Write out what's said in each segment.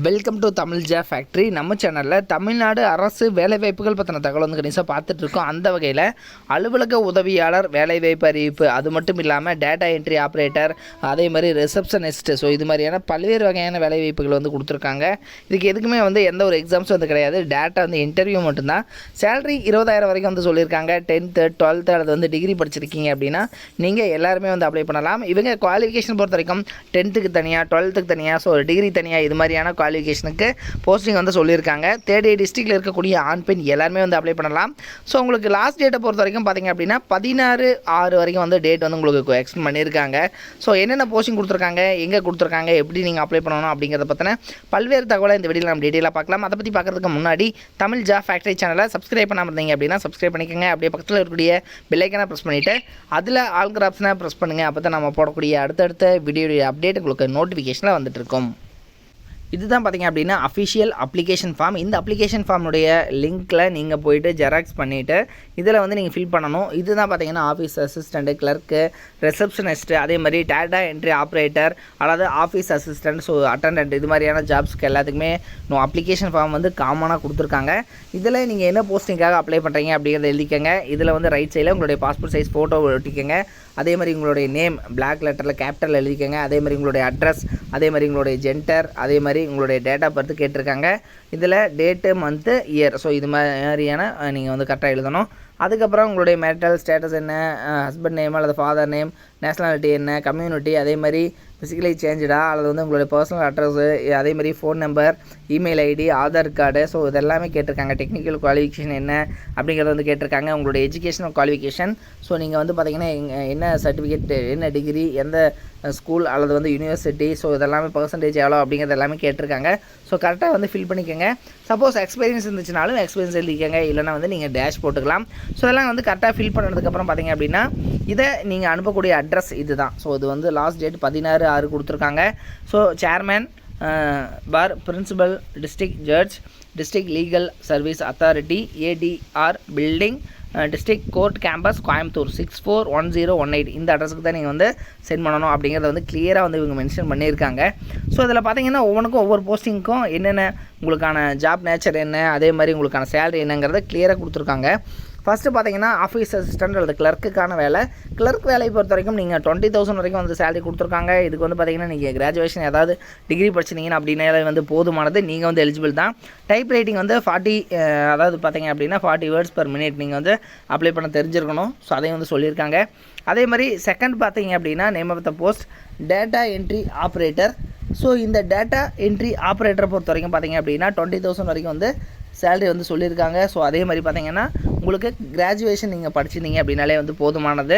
Welcome to Tamil factory. நம்ம சேனலில் தமிழ்நாடு அரசு வேலைவாய்ப்புகள் பற்றின தகவல் வந்து கணிசாக பார்த்துட்ருக்கோம். அந்த வகையில் அலுவலக உதவியாளர் வேலைவாய்ப்பு அறிவிப்பு, அது மட்டும் இல்லாமல் டேட்டா என்ட்ரி ஆப்ரேட்டர், அதே மாதிரி ரிசப்ஷனிஸ்ட், ஸோ இது மாதிரியான பல்வேறு வகையான வேலைவாய்ப்புகள் வந்து கொடுத்துருக்காங்க. இதுக்கு எதுக்குமே வந்து எந்த ஒரு எக்ஸாம்ஸும் வந்து கிடையாது, டேட்டா வந்து இன்டர்வியூ மட்டும்தான். சேலரி 20,000 வரைக்கும் வந்து சொல்லியிருக்காங்க. 10th 12th அல்லது வந்து டிகிரி படிச்சிருக்கீங்க அப்படின்னா நீங்கள் எல்லாருமே வந்து அப்ளை பண்ணலாம். இவங்க குவாலிஃபிகேஷன் பொறுத்த வரைக்கும் 10th தனியாக, 12th தனியாக, ஸோ டிகிரி தனியாக, இது மாதிரியான குவாலிஃபிகேஷனுக்கு போஸ்டிங் வந்து சொல்லியிருக்காங்க. 38 டிஸ்ட்ரிக்டில் இருக்கக்கூடிய ஆண் பெண் எல்லாருமே வந்து அப்ளை பண்ணலாம். ஸோ உங்களுக்கு லாஸ்ட் டேட்டை பொறுத்த வரைக்கும் பார்த்திங்க அப்படின்னா 16/6 வரைக்கும் வந்து டேட் வந்து உங்களுக்கு எக்ஸ்டெண்ட் பண்ணியிருக்காங்க. ஸோ என்னென்ன போஸ்டிங் கொடுத்துருக்காங்க, எங்கே கொடுத்துருக்காங்க, எப்படி நீங்கள் அப்ளை பண்ணணும் அப்படிங்கிறத பற்றின பல்வேறு தகவலை இந்த வீடியோவில் நம்ம டீட்டெயிலாக பார்க்கலாம். அதை பற்றி பார்க்குறதுக்கு முன்னாடி தமிழ் ஃபேக்ட்ரி சேனலை சப்ஸ்கிரைப் பண்ணாமல் இருந்தீங்க அப்படின்னா சப்ஸ்கிரைப் பண்ணிக்கோங்க. அப்படியே பக்கத்தில் இருக்கக்கூடிய பெல் ஐக்கனை ப்ரெஸ் பண்ணிவிட்டு அதில் ஆல்கிற ஆப்ஷனை ப்ரெஸ் பண்ணுங்கள். அப்போ தான் நம்ம போடக்கூடிய அடுத்தடுத்த வீடியோடைய அப்டேட் உங்களுக்கு நோட்டிஃபிகேஷனில் வந்துட்டு இருக்கும். இதுதான் பார்த்திங்க அப்படின்னா அஃபிஷியல் அப்ளிகேஷன் ஃபார்ம். இந்த அப்ளிகேஷன் ஃபார்முடைய லிங்க்கில் நீங்கள் போய்ட்டு ஜெராக்ஸ் பண்ணிவிட்டு இதில் வந்து நீங்கள் ஃபில் பண்ணணும். இதுதான் பார்த்திங்கன்னா ஆஃபீஸ் அசிஸ்டண்ட்டு, கிளர்க்கு, ரிசப்ஷனிஸ்ட்டு, அதே மாதிரி டேட்டா என்ட்ரி ஆப்ரேட்டர் அல்லது ஆஃபீஸ் அசிஸ்டண்ட், ஸோ அட்டண்டன்ட், இது மாதிரியான ஜாப்ஸ்க்கு எல்லாத்துக்குமே அப்ளிகேஷன் ஃபார்ம் வந்து காமனாக கொடுத்துருக்காங்க. இதில் நீங்கள் என்ன போஸ்டிங்காக அப்ளை பண்ணுறீங்க அப்படிங்கிறத எழுதிக்கங்க. இதில் வந்து ரைட் சைடில் உங்களுடைய பாஸ்போர்ட் சைஸ் ஃபோட்டோ ஒட்டிக்கங்க. அதே மாதிரி உங்களுடைய நேம் பிளாக் லெட்டரில் கேபிட்டல் எழுதிக்கங்க. அதே மாதிரி உங்களுடைய அட்ரஸ், அதே மாதிரி உங்களுடைய ஜெண்டர், அதே மாதிரி உங்களுடைய டேட் ஆஃப் பர்த் கேட்டிருக்காங்க. இதில் டேட்டு, மந்த்து, இயர், ஸோ இது மாதிரியான நீங்கள் வந்து கரெக்டாக எழுதணும். அதுக்கப்புறம் உங்களுடைய மேரிட்டல் ஸ்டேட்டஸ் என்ன, ஹஸ்பண்ட் நேம் அல்லது ஃபாதர் நேம், நேஷ்னாலிட்டி என்ன, கம்யூனிட்டி, அதே மாதிரி ஃபிசிக்கலி சேஞ்சடா அல்லது வந்து உங்களுடைய பர்சனல் அட்ரஸு, அதே மாதிரி phone number, email ID, Aadhaar card, so இதெல்லாமே கேட்டிருக்காங்க. டெக்னிக்கல் குவாலிஃபிகேஷன் என்ன அப்படிங்கிறத வந்து கேட்டிருக்காங்க. உங்களுடைய எஜுகேஷனல் குவாலிஃபிகேஷன், ஸோ நீங்கள் வந்து பார்த்திங்கன்னா என்ன சர்டிஃபிகேட், என்ன டிகிரி, எந்த ஸ்கூல் அல்லது வந்து யூனிவர்சிட்டி, ஸோ இதெல்லாமே பர்சன்டேஜ் எவ்வளோ அப்படிங்கிறது எல்லாமே கேட்டிருக்காங்க. ஸோ கரெக்டாக வந்து ஃபில் பண்ணிக்கோங்க. சப்போஸ் எக்ஸ்பீரியன்ஸ் இருந்துச்சுனாலும் எக்ஸ்பீரியன்ஸ் எழுதிக்கங்க, இல்லைனா வந்து நீங்கள் டேஷ் போட்டுக்கலாம். ஸோ இதெல்லாம் வந்து கரெக்டாக ஃபில் பண்ணதுக்கப்புறம் பார்த்திங்க அப்படின்னா இதை நீங்கள் அனுப்பக்கூடிய அட்ரஸ் இது தான். ஸோ இது வந்து லாஸ்ட் டேட் 16/6 கொடுத்துருக்காங்க. So chairman for principal district judge district legal service authority ADR building district court campus Coimbatore 641018 இந்த அட்ரஸுக்கு தான் நீங்கள் வந்து சென்ட் பண்ணணும் அப்படிங்கிறத வந்து கிளியராக வந்து இவங்க மென்ஷன் பண்ணியிருக்காங்க. ஸோ இதில் பார்த்தீங்கன்னா ஒவ்வொன்றுக்கும் ஒவ்வொரு போஸ்டிங்க்கும் என்னென்ன உங்களுக்கான ஜாப் நேச்சர் என்ன, அதே மாதிரி உங்களுக்கான சேலரி என்னங்கிறத கிளியராக கொடுத்துருக்காங்க. ஃபஸ்ட்டு பார்த்தீங்கன்னா ஆஃபீஸ் அசிஸ்டன்ட் அல்லது கிளர்க்குக்கான வேலை. கிளர்க் வேலையை பொறுத்த வரைக்கும் நீங்கள் 20,000 வரைக்கும் வந்து சேலரி கொடுத்துருக்காங்க. இதுக்கு வந்து பார்த்திங்கன்னா நீங்கள் கிராஜுவேஷன் ஏதாவது டிகிரி படிச்சிருந்தீங்கன்னா அப்படின்னாலே வந்து போதுமானது, நீங்கள் வந்து எலிஜிபிள் தான். டைப் ரைட்டிங் வந்து 40, அதாவது பார்த்திங்க அப்படின்னா 40 வேர்ட்ஸ் per minute நீங்கள் வந்து அப்ளை பண்ண தெரிஞ்சிருக்கணும். ஸோ அதையும் வந்து சொல்லியிருக்காங்க. அதே மாதிரி செகண்ட் பார்த்திங்க அப்படின்னா name of the post data entry operator. So இந்த டேட்டா என்ட்ரி ஆப்ரேட்டரை பொறுத்த வரைக்கும் பார்த்திங்க அப்படின்னா 20,000 வரைக்கும் வந்து சேலரி வந்து சொல்லியிருக்காங்க. ஸோ அதே மாதிரி பார்த்திங்கன்னா உங்களுக்கு கிராஜுவேஷன் நீங்கள் படிச்சிருந்தீங்க அப்படின்னாலே வந்து போதுமானது.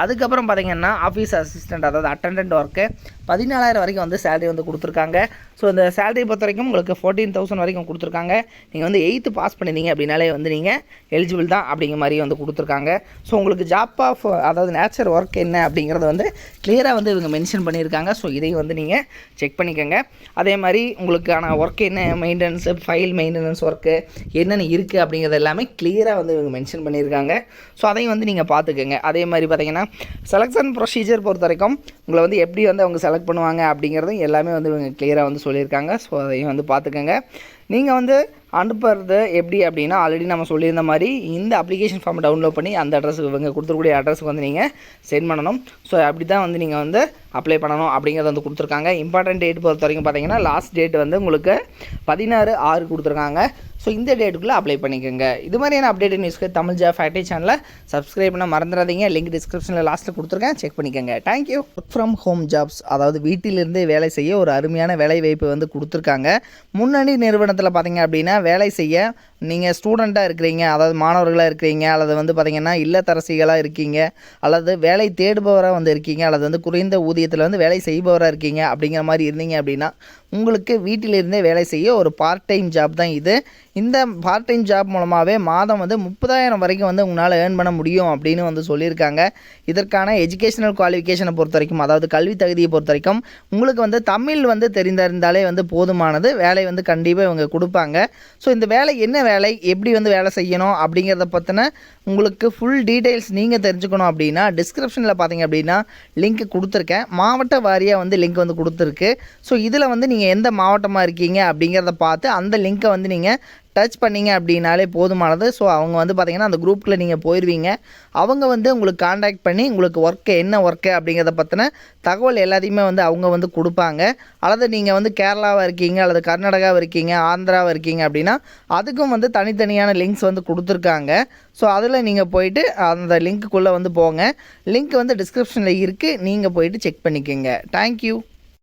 அதுக்கப்புறம் பார்த்திங்கன்னா ஆஃபீஸ் அசிஸ்டண்ட், அதாவது அட்டண்டன்ட் ஒர்க்கு 14,000 வரைக்கும் வந்து சேலரி வந்து கொடுத்துருக்காங்க. ஸோ இந்த சேலரி பொறுத்த வரைக்கும் உங்களுக்கு 14,000 வரைக்கும் கொடுத்துருக்காங்க. நீங்கள் வந்து 8th பாஸ் பண்ணியிருந்தீங்க அப்படின்னாலே வந்து நீங்கள் எலிஜிபிள் தான் அப்படிங்கிற மாதிரி வந்து கொடுத்துருக்காங்க. ஸோ உங்களுக்கு ஜாப் ஆஃப், அதாவது நேச்சர் ஒர்க் என்ன அப்படிங்கிறத வந்து கிளியராக வந்து இவங்க மென்ஷன் பண்ணியிருக்காங்க. ஸோ இதையும் வந்து நீங்கள் செக் பண்ணிக்கோங்க. அதே மாதிரி உங்களுக்கான ஒர்க் என்ன, மெயின்டெனன்ஸ், ஃபைல் மெயின்டெனன்ஸ் ஒர்க்கு என்னென்ன இருக்குது அப்படிங்கிறது எல்லாமே கிளியராக வந்து இவங்க மென்ஷன் பண்ணியிருக்காங்க. ஸோ அதையும் வந்து நீங்கள் பார்த்துக்கோங்க. அதே மாதிரி பார்த்திங்கன்னா செலெக்ஷன் ப்ரொசீஜர் பொறுத்த வரைக்கும் உங்களை வந்து எப்படி வந்து அவங்க செலக்ட் பண்ணுவாங்க அப்படிங்கிறதும் எல்லாமே வந்து இவங்க கிளியராக வந்து சொல்லியிருக்காங்க. ஸோ அதையும் வந்து பார்த்துக்கோங்க. நீங்கள் வந்து அனுப்புறது எப்படி அப்படின்னா ஆல்ரெடி நம்ம சொல்லியிருந்த மாதிரி இந்த அப்ளிகேஷன் ஃபார்ம் டவுன்லோட் பண்ணி அந்த அட்ரஸுக்கு இவங்க கொடுத்துருக்கூடிய அட்ரஸுக்கு வந்து நீங்கள் சென்ட் பண்ணணும். ஸோ அப்படி தான் வந்து நீங்கள் வந்து அப்ளை பண்ணணும் அப்படிங்கிறத வந்து கொடுத்துருக்காங்க. இம்பார்ட்டன்ட் டேட் பொறுத்த வரைக்கும் பார்த்தீங்கன்னா லாஸ்ட் டேட் வந்து உங்களுக்கு 16/6 கொடுத்துருக்காங்க. ஸோ இந்த டேட்டுக்குள்ளே அப்ளை பண்ணிக்கோங்க. இது மாதிரியான அப்டேட் நியூஸ்க்கு தமிழ் ஃபேக்ட்ரி சேனலை சப்ஸ்கிரைப் பண்ண மறந்துடாதீங்க. லிங்க் டிஸ்கிரிப்ஷனில் லாஸ்ட்டில் கொடுத்துருக்கேன், செக் பண்ணிக்கோங்க. Thank you. Work from home jobs, அதாவது வீட்டிலிருந்தே வேலை செய்ய ஒரு அருமையான வேலை வாய்ப்பு வந்து கொடுத்துருக்காங்க. முன்னணி நிறுவனத்தில் பார்த்தீங்க அப்படின்னா வேலை செய்ய நீங்கள் ஸ்டூடெண்ட்டாக இருக்கிறீங்க, அதாவது மாணவர்களாக இருக்கிறீங்க, அல்லது வந்து பார்த்திங்கன்னா இல்லத்தரசிகளாக இருக்கீங்க, அல்லது வேலை தேடுபவராக வந்து இருக்கீங்க, அல்லது வந்து குறைந்த ஊதியத்தில் வந்து வேலை செய்பவராக இருக்கீங்க அப்படிங்கிற மாதிரி இருந்தீங்க அப்படின்னா உங்களுக்கு வீட்டிலிருந்தே வேலை செய்ய ஒரு பார்ட் டைம் ஜாப் தான் இது. இந்த பார்ட் டைம் ஜாப் மூலமாகவே மாதம் வந்து 30,000 வரைக்கும் வந்து உங்களால் ஏர்ன் பண்ண முடியும் அப்படின்னு வந்து சொல்லியிருக்காங்க. இதற்கான எஜுகேஷனல் குவாலிஃபிகேஷனை பொறுத்த வரைக்கும், அதாவது கல்வி தகுதியை பொறுத்த வரைக்கும் உங்களுக்கு வந்து தமிழ் வந்து தெரிந்திருந்தாலே வந்து போதுமானது. வேலை வந்து கண்டிப்பாக இவங்க கொடுப்பாங்க. ஸோ இந்த வேலை என்ன வேலை, எப்படி வந்து வேலை செய்யணும் அப்படிங்கிறத பற்றின உங்களுக்கு ஃபுல் டீட்டெயில்ஸ் நீங்கள் தெரிஞ்சுக்கணும் அப்படின்னா டிஸ்கிரிப்ஷனில் பார்த்தீங்க அப்படின்னா லிங்க் கொடுத்துருக்கேன். மாவட்ட வாரியாக வந்து லிங்க் வந்து கொடுத்துருக்கு. ஸோ இதில் வந்து நீங்கள் எந்த மாவட்டமாக இருக்கீங்க அப்படிங்கிறத பார்த்து அந்த லிங்க்கை வந்து நீங்கள் டச் பண்ணிங்க அப்படின்னாலே போதுமானது. ஸோ அவங்க வந்து பார்த்திங்கன்னா அந்த குரூப்பில் நீங்கள் போயிடுவீங்க. அவங்க வந்து உங்களுக்கு காண்டாக்ட் பண்ணி உங்களுக்கு என்ன ஒர்க்கு அப்படிங்கிறத பற்றின தகவல் எல்லாத்தையுமே வந்து அவங்க வந்து கொடுப்பாங்க. அல்லது நீங்கள் வந்து கேரளாவாக இருக்கீங்க, அல்லது கர்நாடகாவாக இருக்கீங்க, ஆந்திராவாக இருக்கீங்க அப்படின்னா அதுக்கும் வந்து தனித்தனியான லிங்க்ஸ் வந்து கொடுத்துருக்காங்க. ஸோ அதில் நீங்கள் போயிட்டு அந்த லிங்க்குள்ளே வந்து போங்க. லிங்க் வந்து டிஸ்கிரிப்ஷனில் இருக்குது, நீங்கள் போயிட்டு செக் பண்ணிக்கோங்க. தேங்க்யூ.